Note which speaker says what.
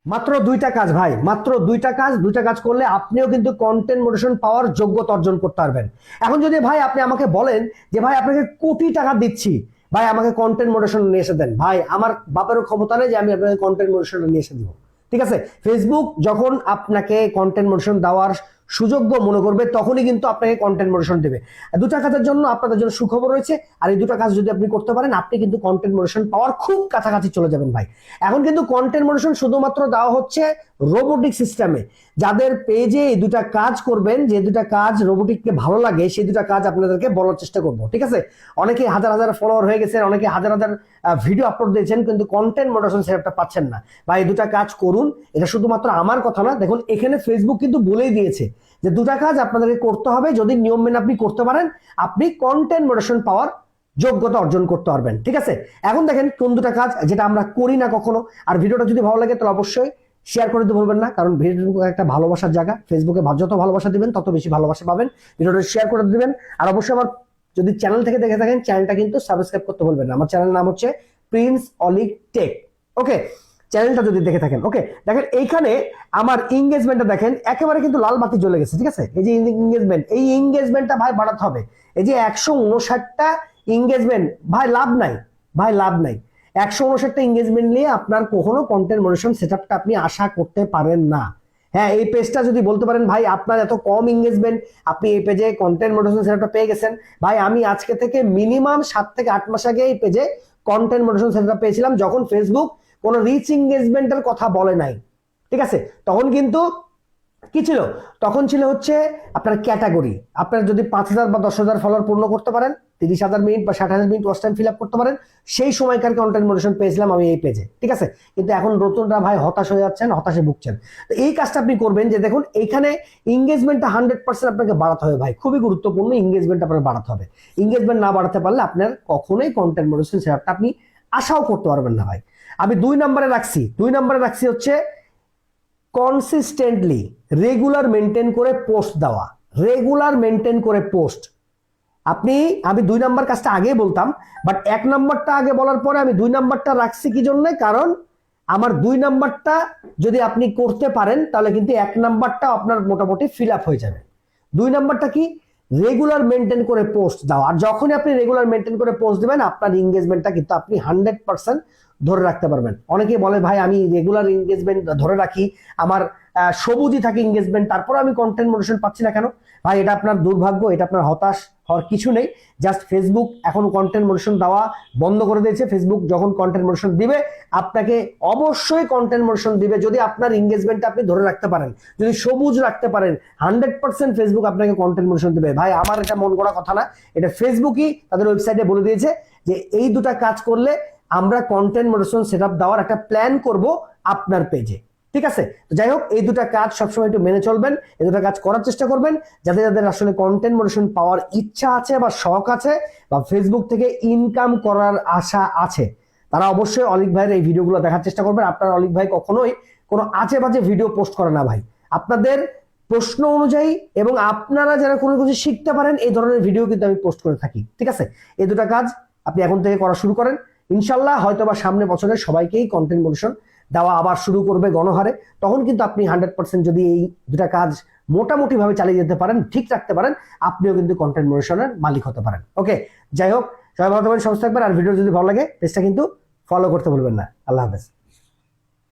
Speaker 1: মাত্র দুইটা কাজ ভাই, মাত্র দুইটা কাজ করলে আপনিও কিন্তু কন্টেন্ট মোটিভেশন পাওয়ার যোগ্যতা অর্জন করতে পারবেন। এখন যদি ভাই আপনি আমাকে বলেন যে ভাই আপনাকে কোটি টাকা দিচ্ছি, ভাই আমাকে কন্টেন্ট মোটিভেশন নিয়ে এসে দেন, ভাই আমার বাপেরও ক্ষমতা নেই যে আমি আপনাকে কন্টেন্ট মোটিভেশন নিয়ে এসে দিব। ঠিক আছে, ফেসবুক যখন আপনাকে কন্টেন্ট মোটিভেশন দেওয়ার সুযোগ্য মনে করবে তখনই কিন্তু আপনাকে কন্টেন্ট মোটিভেশন দেবে। দুটা কাজের জন্য আপনাদের জন্য সুখবর রয়েছে, আর এই দুটো কাজ যদি আপনি করতে পারেন আপনি কিন্তু কন্টেন্ট মোটিভেশন পাওয়ার খুব কাছাকাছি চলে যাবেন ভাই। এখন কিন্তু কন্টেন্ট মোটিভেশন শুধুমাত্র দেওয়া হচ্ছে রোবোটিক সিস্টেমে। যাদের পেজে এই দুটা কাজ করবেন, যে দুটা কাজ রোবোটিককে ভালো লাগে সেই দুটা কাজ আপনাদেরকে বলার চেষ্টা করব। ঠিক আছে, অনেকে হাজার হাজার ফলোয়ার হয়ে গেছেন, অনেকে হাজার হাজার ভিডিও আপলোড দিয়েছেন কিন্তু কন্টেন্ট মোটিভেশন সেটআপটা পাচ্ছেন না। ভাই এই দুটা কাজ করুন, এটা শুধুমাত্র আমার কথা না, দেখুন এখানে ফেসবুক কিন্তু বলেই দিয়েছে যে দুটা কাজ আপনাদেরকে করতে হবে, যদি নিয়ম মেনে আপনি করতে পারেন আপনি কন্টেন্ট মোটিভেশন পাওয়ার যোগ্যতা অর্জন করতে পারবেন। ঠিক আছে, এখন দেখেন কোন দুটা কাজ যেটা আমরা করি না কখনো। আর ভিডিওটা যদি ভালো লাগে তাহলে অবশ্যই শেয়ার করে দিতে ভুলবেন না, কারণ ফেসবুক একটা ভালোবাসার জায়গা। ফেসবুকে যত ভালোবাসা দিবেন তত বেশি ভালোবাসা পাবেন। ভিডিওটা শেয়ার করে দিবেন, আর অবশ্যই আমার যদি চ্যানেল থেকে দেখে থাকেন চ্যানেলটা কিন্তু সাবস্ক্রাইব করতে ভুলবেন না। আমার চ্যানেলের নাম হচ্ছে প্রিন্স অলিক টেক। ওকে, চ্যানেলটা যদি দেখে থাকেন। ওকে, দেখেন এইখানে আমার এঙ্গেজমেন্টটা দেখেন একেবারে কিন্তু লাল বাতি জ্বলে গেছে। ঠিক আছে, এই যে এঙ্গেজমেন্ট, এই এঙ্গেজমেন্টটা ভাই বাড়াতে হবে। এই যে 159টা এঙ্গেজমেন্ট, ভাই লাভ নাই, ভাই লাভ নাই। 159টা এঙ্গেজমেন্ট নিয়ে আপনার কখনো কন্টেন্ট মোটিভেশন সেটআপটা আপনি আশা করতে পারেন না। হ্যাঁ, এই পেজটা যদি বলতে পারেন ভাই আপনার এত কম এঙ্গেজমেন্ট, আপনি এই পেজে কন্টেন্ট মোটিভেশন সেটআপটা পেয়ে গেছেন। ভাই আমি আজকে থেকে মিনিমাম 7 থেকে 8 মাস আগে এই পেজে কন্টেন্ট মোটিভেশন সেটআপ পেয়েছিলাম, যখন ফেসবুক কোনো রিচ এঙ্গেজমেন্টের কথা বলে নাই। ঠিক আছে, তখন কিন্তু কি ছিল, তখন ছিল হচ্ছে আপনার ক্যাটাগরি। আপনার যদি 5,000 বা 10,000 ফলোয়ার পূর্ণ করতে পারেন, 30,000 মিনিট বা 60,000 minute watch time fill up করতে পারেন, সেই সময়কার কন্টেন্ট মোটিভেশন পেয়েছিলাম আমি এই পেজে। ঠিক আছে, কিন্তু এখন নতুনরা ভাই হতাশ হয়ে যাচ্ছেন, হতাশে ভুগছেন। তো এই কাজটা আপনি করবেন যে দেখুন এইখানে এঙ্গেজমেন্টটা 100% আপনাকে বাড়াতে হবে ভাই, খুবই গুরুত্বপূর্ণ। এঙ্গেজমেন্ট আপনার বাড়াতে হবে। এঙ্গেজমেন্ট না বাড়াতে পারলে আপনার কখনোই কন্টেন্ট মোটিভেশন সেটআপটা আপনি আশাও করতে পারবেন না ভাই। আমি 2 নম্বরে রাখছি হচ্ছে কনসিস্টেন্টলি রেগুলার মেনটেন করে পোস্ট দেওয়া। রেগুলার মেনটেন করে পোস্ট আমি 2 নাম্বার কাজটা আগে বলতাম, বাট 1 নাম্বারটা আগে বলার পরে আমি 2 নাম্বারটা রাখছি কি জন্য, কারণ আমার 2 নাম্বারটা যদি আপনি করতে পারেন তাহলে কিন্তু 1 নাম্বারটা আপনার মোটামুটি ফিল আপ হয়ে যাবে। 2 নাম্বারটা কি, রেগুলার মেনটেন করে পোস্ট দাও। আর যখনই আপনি রেগুলার মেনটেন করে পোস্ট দিবেন আপনার এঙ্গেজমেন্টটা কিন্তু আপনি 100% ধরে রাখতে পারবেন। অনেকেই বলে ভাই আমি রেগুলার এঙ্গেজমেন্ট ধরে রাখি, আমার সবুজই থাকে এঙ্গেজমেন্ট, তারপর আমি কন্টেন্ট মোটিভেশন পাচ্ছি না কেন? ভাই এটা আপনার দুর্ভাগ্য, এটা আপনার হতাশ হওয়ার কিছু নেই। জাস্ট ফেসবুক এখন কন্টেন্ট মোটিভেশন দেওয়া বন্ধ করে দিয়েছে। ফেসবুক যখন কন্টেন্ট মোটিভেশন দিবে আপনাকে অবশ্যই কন্টেন্ট মোটিভেশন দিবে যদি আপনার এঙ্গেজমেন্টটা আপনি ধরে রাখতে পারেন, যদি সবুজ রাখতে পারেন 100% ফেসবুক আপনাকে কন্টেন্ট মোটিভেশন দিবে। ভাই আমার এটা মন গড়া কথা না, এটা ফেসবুকই তাদের ওয়েবসাইটে বলে দিয়েছে যে এই দুটা কাজ করলে আমরা কন্টেন্ট মোটিভেশন সেটআপ দেওয়ার একটা প্ল্যান করব আপনার পেজে। ঠিক আছে, তো যাই হোক এই দুটা কাজ সবসময় একটু মেনে চলবেন, এই দুটা কাজ করার চেষ্টা করবেন। যাদের যাদের আসলে কন্টেন্ট মোটিভেশন পাওয়ার ইচ্ছা আছে বা শখ আছে বা ফেসবুক থেকে ইনকাম করার আশা আছে, তারা অবশ্যই অলিক ভাইয়ের এই ভিডিওগুলো দেখার চেষ্টা করবেন। আপনার অলিক ভাই কখনোই কোনো আজে বাজে ভিডিও পোস্ট করে না ভাই। আপনাদের প্রশ্ন অনুযায়ী এবং আপনারা যারা কোনো কিছু শিখতে পারেন এই ধরনের ভিডিও কিন্তু আমি পোস্ট করে থাকি। ঠিক আছে, এই দুটা কাজ আপনি এখন থেকে করা শুরু করেন, ইনশাল্লাহ হয়তো বা সামনে বছরে সবাইকেই কন্টেন্ট মোটিভেশন দেওয়া আবার শুরু করবে গণহারে। তখন কিন্তু আপনি 100% যদি এই দুটা কাজ মোটামুটি ভাবে চালিয়ে যেতে পারেন, ঠিক রাখতে পারেন, আপনিও কিন্তু কন্টেন্ট মোটিভেশনের মালিক হতে পারেন। ওকে, যাই হোক সবাই ভালো থাকবেন, সুস্থ থাকবেন। আর ভিডিও যদি ভালো লাগে পেজটা কিন্তু ফলো করতে ভুলবেন না। আল্লাহ হাফেজ।